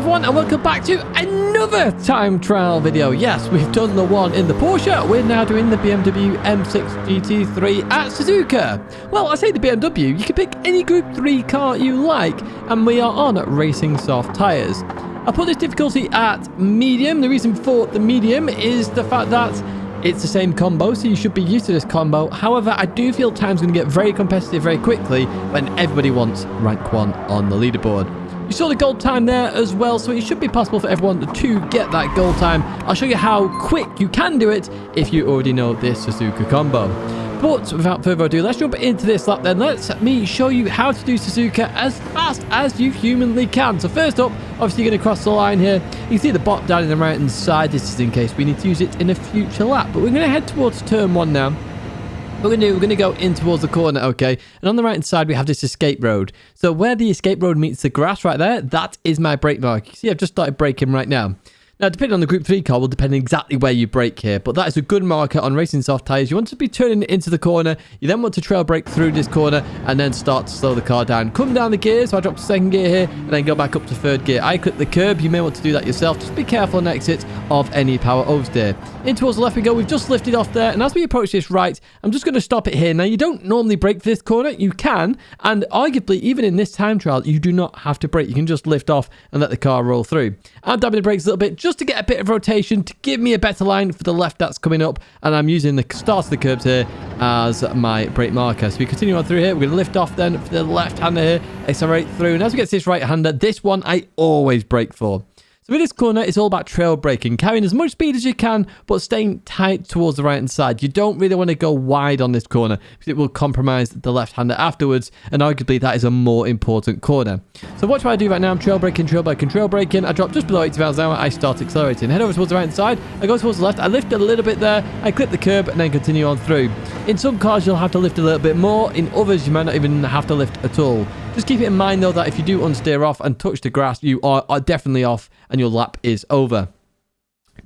everyone, and welcome back to another time trial video. Yes, we've done the one in the Porsche. We're now doing the BMW M6 GT3 at Suzuka. Well, I say the BMW, you can pick any Group 3 car you like, and we are on racing soft tyres. I put this difficulty at medium. The reason for the medium is the fact that it's the same combo, so you should be used to this combo. However, I do feel time's going to get very competitive very quickly when everybody wants rank 1 on the leaderboard. You saw the gold time there as well, so it should be possible for everyone to get that gold time. I'll show you how quick you can do it if you already know this Suzuka combo. But without further ado, let's jump into this lap then. Let me show you how to do Suzuka as fast as you humanly can. So first up, obviously you're going to cross the line here. You can see the bot down in the right hand side. This is in case we need to use it in a future lap. But we're going to head towards turn 1 now. What we're going to go in towards the corner, okay? And on the right hand side, we have this escape road. So where the escape road meets the grass right there, that is my brake mark. You see, I've just started braking right now. Now, depending on the Group 3 car will depend exactly where you brake here, but that is a good marker on racing soft tyres. You want to be turning into the corner, you then want to trail brake through this corner, and then start to slow the car down. Come down the gears, so I drop to second gear here, and then go back up to third gear. I clip the curb, you may want to do that yourself. Just be careful on exit of any power oversteer. In towards the left we go, we've just lifted off there, and as we approach this right, I'm just going to stop it here. Now, you don't normally brake for this corner, you can, and arguably, even in this time trial, you do not have to brake. You can just lift off and let the car roll through. I'm dabbing the brakes a little bit, just to get a bit of rotation to give me a better line for the left that's coming up, and I'm using the start of the curbs here as my brake marker. So we continue on through here. We're going to lift off then for the left hander here, accelerate through, and as we get to this right hander, this one I always brake for. So in this corner, it's all about trail braking, carrying as much speed as you can, but staying tight towards the right-hand side. You don't really want to go wide on this corner, because it will compromise the left-hander afterwards, and arguably that is a more important corner. So watch what I do right now. I'm trail braking, trail braking, trail braking. I drop just below 80 miles an hour. I start accelerating. Head over towards the right-hand side. I go towards the left. I lift a little bit there. I clip the curb, and then continue on through. In some cars, you'll have to lift a little bit more. In others, you might not even have to lift at all. Just keep it in mind, though, that if you do unsteer off and touch the grass, you are definitely off and your lap is over.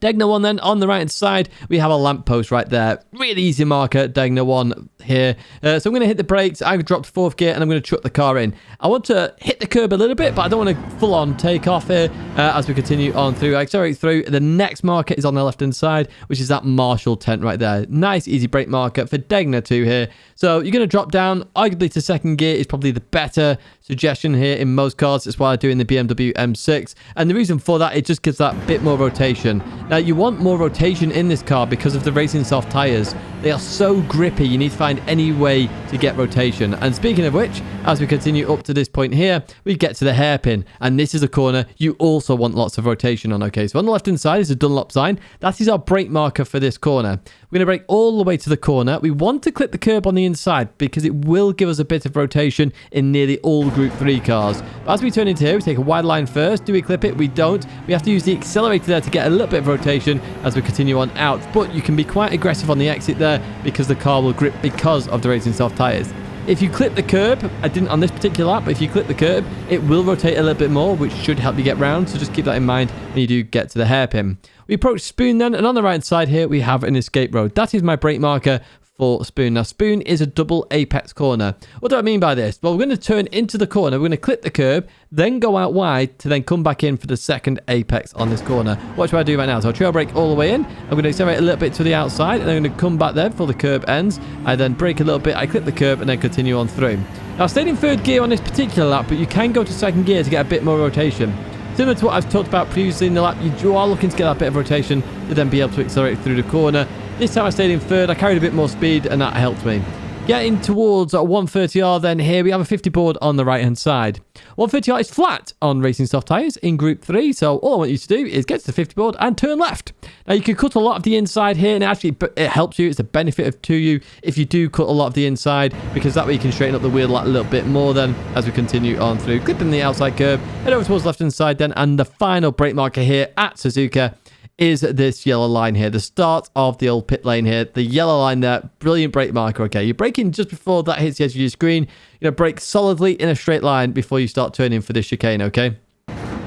Tidgney 1 then, on the right hand side, we have a lamppost right there. Really easy marker, Tidgney 1 here. So I'm going to hit the brakes, I've dropped fourth gear, and I'm going to chuck the car in. I want to hit the curb a little bit, but I don't want to full on take off here as we continue on through. I accelerate through. The next marker is on the left hand side, which is that Marshall tent right there. Nice easy brake marker for Tidgney 2 here. So you're going to drop down, arguably to second gear is probably the better suggestion here in most cars. That's why I do in the BMW M6. And the reason for that, it just gives that bit more rotation. Now, you want more rotation in this car because of the racing soft tyres. They are so grippy, you need to find any way to get rotation. And speaking of which, as we continue up to this point here, we get to the hairpin. And this is a corner you also want lots of rotation on, okay? So on the left-hand side is a Dunlop sign. That is our brake marker for this corner. We're going to brake all the way to the corner. We want to clip the curb on the inside because it will give us a bit of rotation in nearly all Group 3 cars. But as we turn into here, we take a wide line first. Do we clip it? We don't. We have to use the accelerator there to get a little bit of rotation as we continue on out. But you can be quite aggressive on the exit there because the car will grip because of the racing soft tyres. If you clip the curb, I didn't on this particular lap, but if you clip the curb, it will rotate a little bit more, which should help you get round. So just keep that in mind when you do get to the hairpin. We approach Spoon then, and on the right side here, we have an escape road. That is my brake marker for Spoon. Now, Spoon is a double apex corner. What do I mean by this? Well, we're going to turn into the corner. We're going to clip the curb, then go out wide to then come back in for the second apex on this corner. Watch what I do right now. So I'll trail brake all the way in. I'm going to accelerate a little bit to the outside, and then I'm going to come back there before the curb ends. I then brake a little bit. I clip the curb, and then continue on through. Now, I stayed in third gear on this particular lap, but you can go to second gear to get a bit more rotation. Similar to what I've talked about previously in the lap, you are looking to get that bit of rotation to then be able to accelerate through the corner. This time I stayed in third. I carried a bit more speed, and that helped me. Getting towards 130R then here, we have a 50 board on the right-hand side. 130R is flat on racing soft tyres in Group 3, so all I want you to do is get to the 50 board and turn left. Now, you can cut a lot of the inside here, and actually it helps you. It's a benefit to you if you do cut a lot of the inside, because that way you can straighten up the wheel a little bit more then as we continue on through. Clipping the outside curb, head over towards the left-hand side then, and the final brake marker here at Suzuka is this yellow line here, the start of the old pit lane here. The yellow line there, brilliant brake marker, okay? You're braking just before that hits the edge of your screen. You're going to brake solidly in a straight line before you start turning for this chicane, okay?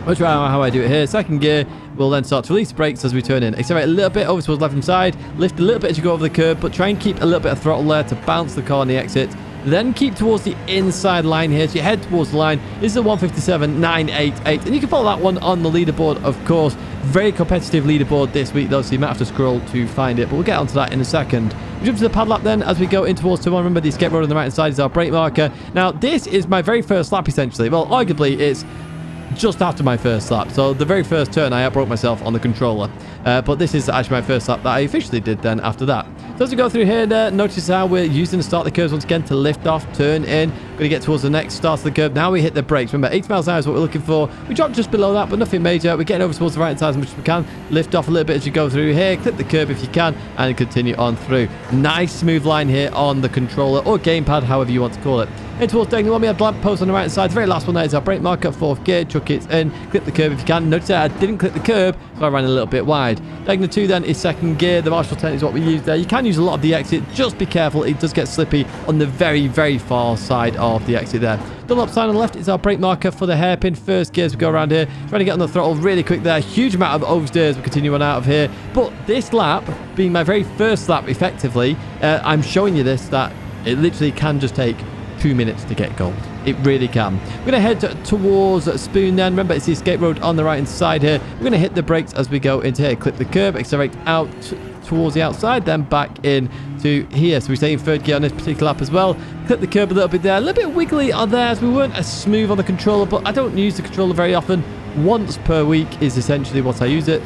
Watch how I do it here. Second gear, we'll then start to release brakes as we turn in. Accelerate a little bit over towards left hand side. Lift a little bit as you go over the curb, but try and keep a little bit of throttle there to bounce the car on the exit. then keep towards the inside line here. So you head towards the line. This is a 157.988, and you can follow that one on the leaderboard, of course. Very competitive leaderboard this week, though, so you might have to scroll to find it, but we'll get onto that in a second. We jump to the pad lap then as we go in towards turn 1. Remember, the escape road on the right-hand side is our brake marker. Now, this is my very first lap, essentially. Well, arguably, it's just after my first lap. So the very first turn, I outbroke myself on the controller. But this is actually my first lap that I officially did then after that. So as we go through here, notice how we're using the start of the curves once again to lift off, turn in. We're going to get towards the next start of the curve. Now we hit the brakes. Remember, 80 miles an hour is what we're looking for. We dropped just below that, but nothing major. We're getting over towards the right side as much as we can. Lift off a little bit as you go through here. Clip the curb if you can, and continue on through. Nice smooth line here on the controller or gamepad, however you want to call it. In towards Tidgney, we have the lamp post on the right side. The very last one there is our brake marker, 4th gear. Chuck it in. Clip the curb if you can. Notice that I didn't clip the curb, so I ran a little bit wide. Tidgney 2 then is 2nd gear. The Marshall 10 is what we use there. You can use a lot of the exit. Just be careful. It does get slippy on the very, very far side of the exit there. Dunlop sign on the left is our brake marker for the hairpin. 1st gear as we go around here. Trying to get on the throttle really quick there. Huge amount of oversteers. We continue on out of here. But this lap, being my very first lap effectively, I'm showing you this, that it literally can just take 2 minutes to get gold. It really can. We're going to head towards Spoon then. Remember, it's the escape road on the right hand side here. We're going to hit the brakes as we go into here. Clip the curb, accelerate out towards the outside, then back in to here. So we stay in 3rd gear on this particular lap as well. Clip the curb a little bit there. A little bit wiggly on there as we weren't as smooth on the controller, but I don't use the controller very often. Once per week is essentially what I use it.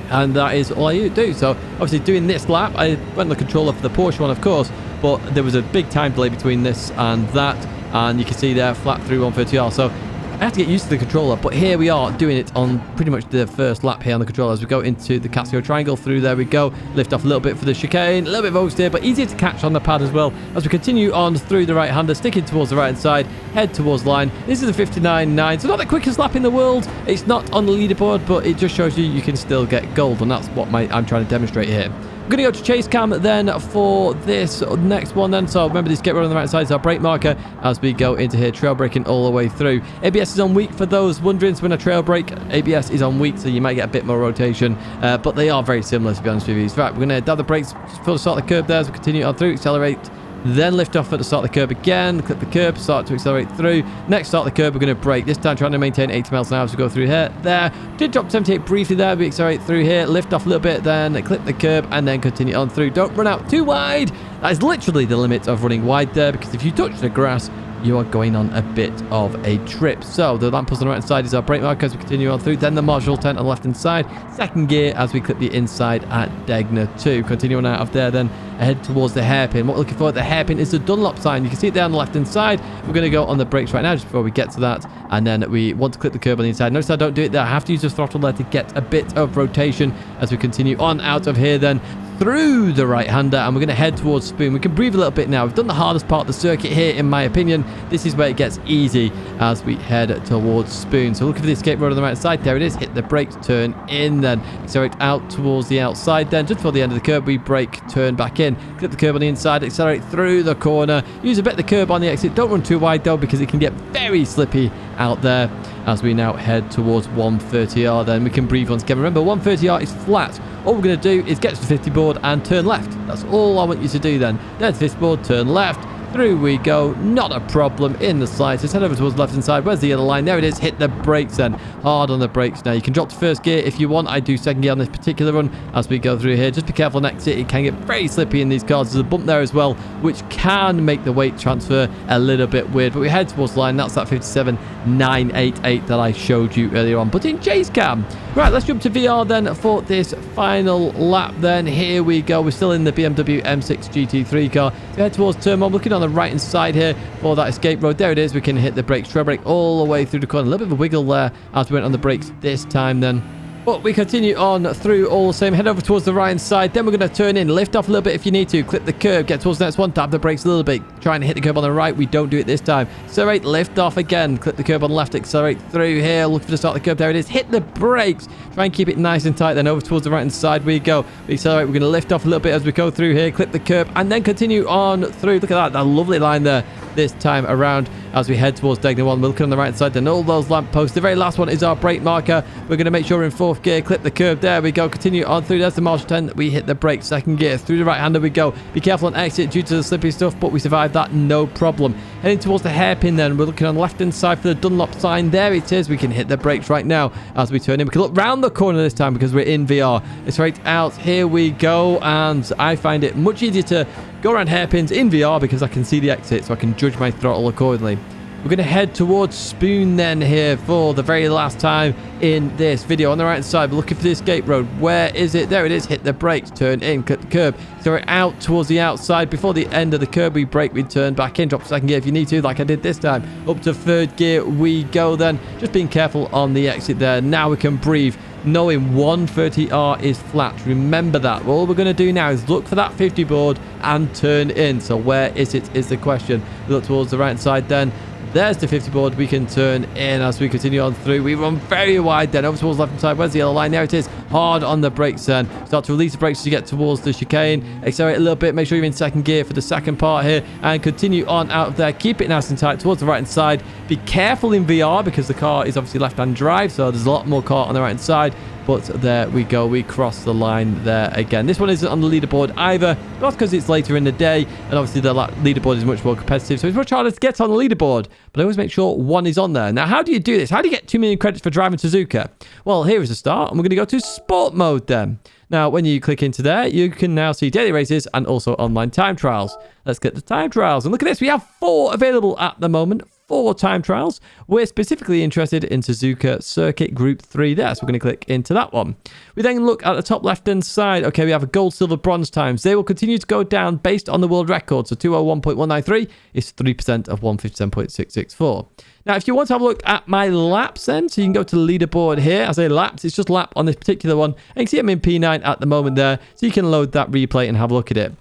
And that is all I do. So obviously doing this lap, I went on the controller for the Porsche one, of course, but there was a big time delay between this and that. And you can see there, flat through 130R. So I have to get used to the controller, but here we are doing it on pretty much the first lap here on the controller as we go into the Casio triangle. Through there we go. Lift off a little bit for the chicane. A little bit of oversteer, but easier to catch on the pad as well. As we continue on through the right-hander, sticking towards the right-hand side, head towards the line. This is a 59.9, so not the quickest lap in the world. It's not on the leaderboard, but it just shows you can still get gold, and that's what I'm trying to demonstrate here. I'm going to go to chase cam then for this next one then. So remember, this escape road on the right side is our brake marker as we go into here, trail braking all the way through. ABS is on weak for those wondering. So when I trail brake, ABS is on weak, so you might get a bit more rotation, but they are very similar, to be honest with you. Right, we're going to dab the brakes for the start of the curb there as we continue on through, accelerate, then lift off at the start of the curb again, clip the curb, start to accelerate through. Next start of the curb, we're going to brake, this time trying to maintain 80 miles an hour as we go through here. There, did drop 78 briefly there, we accelerate through here, lift off a little bit, then clip the curb, and then continue on through. Don't run out too wide. That is literally the limit of running wide there, because if you touch the grass, you are going on a bit of a trip. So the lamppost on the right side is our brake marker as we continue on through. Then the Marshall tent on the left hand side. 2nd gear as we clip the inside at Tidgney 2. Continuing out of there then head towards the hairpin. What we're looking for at the hairpin is the Dunlop sign. You can see it there on the left hand side. We're going to go on the brakes right now just before we get to that. And then we want to clip the curb on the inside. Notice I don't do it there. I have to use the throttle there to get a bit of rotation as we continue on out of here then through the right-hander, and we're going to head towards Spoon. We can breathe a little bit now. We've done the hardest part of the circuit here, in my opinion. This is where it gets easy as we head towards Spoon. So looking for the escape road on the right side. There it is. Hit the brakes, turn in, then accelerate out towards the outside. Then just before the end of the curb, we brake, turn back in. Clip the curb on the inside, accelerate through the corner. Use a bit of the curb on the exit. Don't run too wide, though, because it can get very slippy out there as we now head towards 130R. Then we can breathe once again. Remember, 130R is flat. All we're going to do is get to the 50 board and turn left. That's all I want you to do then. There's the 50 board, turn left. Through we go. Not a problem in the slightest. Head over towards the left hand side. Where's the other line? There it is. Hit the brakes then. Hard on the brakes now. You can drop to 1st gear if you want. I do 2nd gear on this particular run as we go through here. Just be careful on exit. It can get very slippy in these cars. There's a bump there as well, which can make the weight transfer a little bit weird. But we head towards the line. That's that 57.988 that I showed you earlier on. But in chase cam. Right, let's jump to VR then for this final lap then. Here we go. We're still in the BMW M6 GT3 car. So head towards turn 1. Looking on the right hand side here for that escape road. There it is. We can hit the brakes, trail brake all the way through the corner. A little bit of a wiggle there as we went on the brakes this time then. But we continue on through all the same. Head over towards the right hand side. Then we're going to turn in. Lift off a little bit if you need to. Clip the curb. Get towards the next one. Tap the brakes a little bit. Trying to hit the curb on the right. We don't do it this time. Accelerate. Lift off again. Clip the curb on the left. Accelerate through here. Look for the start of the curb. There it is. Hit the brakes. Try and keep it nice and tight. Then over towards the right hand side we go. We accelerate. We're going to lift off a little bit as we go through here. Clip the curb. And then continue on through. Look at that. That lovely line there this time around. as we head towards Tidgney 1. We're looking on the right side, then all those lampposts. The very last one is our brake marker. We're going to make sure we're in 4th gear, clip the curb. There we go. Continue on through. There's the Marshall 10. We hit the brake, 2nd gear. Through the right-hander we go. Be careful on exit due to the slippery stuff, but we survived that, no problem. Heading towards the hairpin then. We're looking on the left-hand side for the Dunlop sign. There it is. We can hit the brakes right now as we turn in. We can look round the corner this time because we're in VR. It's right out. Here we go, and I find it much easier to go around hairpins in VR because I can see the exit, so I can judge my throttle accordingly. We're going to head towards Spoon then here for the very last time in this video. On the right side, we're looking for the escape road. Where is it? There it is. Hit the brakes, turn in, cut the curb. So we're out towards the outside. Before the end of the curb, we brake, we turn back in, drop 2nd gear if you need to, like I did this time. Up to 3rd gear we go then. Just being careful on the exit there. Now we can breathe, knowing 130R is flat. Remember that. All we're going to do now is look for that 50 board and turn in. So where is it is the question. We look towards the right side then. There's the 50 board. We can turn in as we continue on through. We run very wide then over towards the left-hand side. Where's the yellow line? There it is. Hard on the brakes then. Start to release the brakes as you get towards the chicane. Accelerate a little bit. Make sure you're in 2nd gear for the 2nd part here. And continue on out of there. Keep it nice and tight towards the right-hand side. Be careful in VR because the car is obviously left-hand drive. So there's a lot more car on the right-hand side. But there we go. We cross the line there again. This one isn't on the leaderboard either. Not because it's later in the day. And obviously the leaderboard is much more competitive. So it's much harder to get on the leaderboard. But I always make sure one is on there. Now, how do you do this? How do you get 2 million credits for driving Suzuka? Well, here is the start. And we're going to go to sport mode then. Now, when you click into there, you can now see daily races and also online time trials. Let's get the time trials. And look at this. We have 4 available at the moment. 4 time trials. We're specifically interested in Suzuka Circuit Group 3 there. So we're going to click into that one. We then look at the top left-hand side. Okay, we have a gold, silver, bronze times. They will continue to go down based on the world record. So 201.193 is 3% of 157.664. Now, if you want to have a look at my laps then, so you can go to the leaderboard here. I say laps, it's just lap on this particular one. And you can see I'm in P9 at the moment there. So you can load that replay and have a look at it.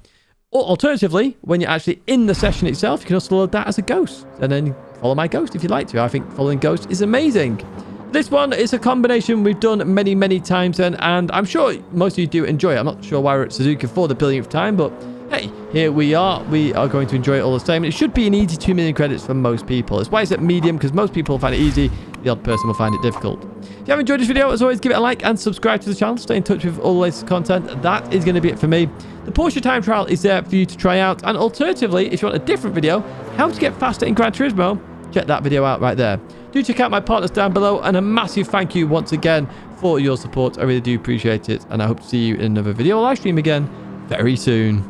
Or alternatively, when you're actually in the session itself, you can also load that as a ghost. And then follow my ghost if you'd like to. I think following ghost is amazing. This one is a combination we've done many, many times then, and I'm sure most of you do enjoy it. I'm not sure why we're at Suzuka for the billionth time, but hey, here we are. We are going to enjoy it all the same. It should be an easy 2 million credits for most people. That's why it's at medium, because most people find it easy. The odd person will find it difficult. If you have enjoyed this video, as always, give it a like and subscribe to the channel. Stay in touch with all the latest content. That is going to be it for me. The Porsche time trial is there for you to try out. And alternatively, if you want a different video, how to get faster in Gran Turismo, check that video out right there. Do check out my partners down below, and a massive thank you once again for your support. I really do appreciate it, and I hope to see you in another video or live stream again very soon.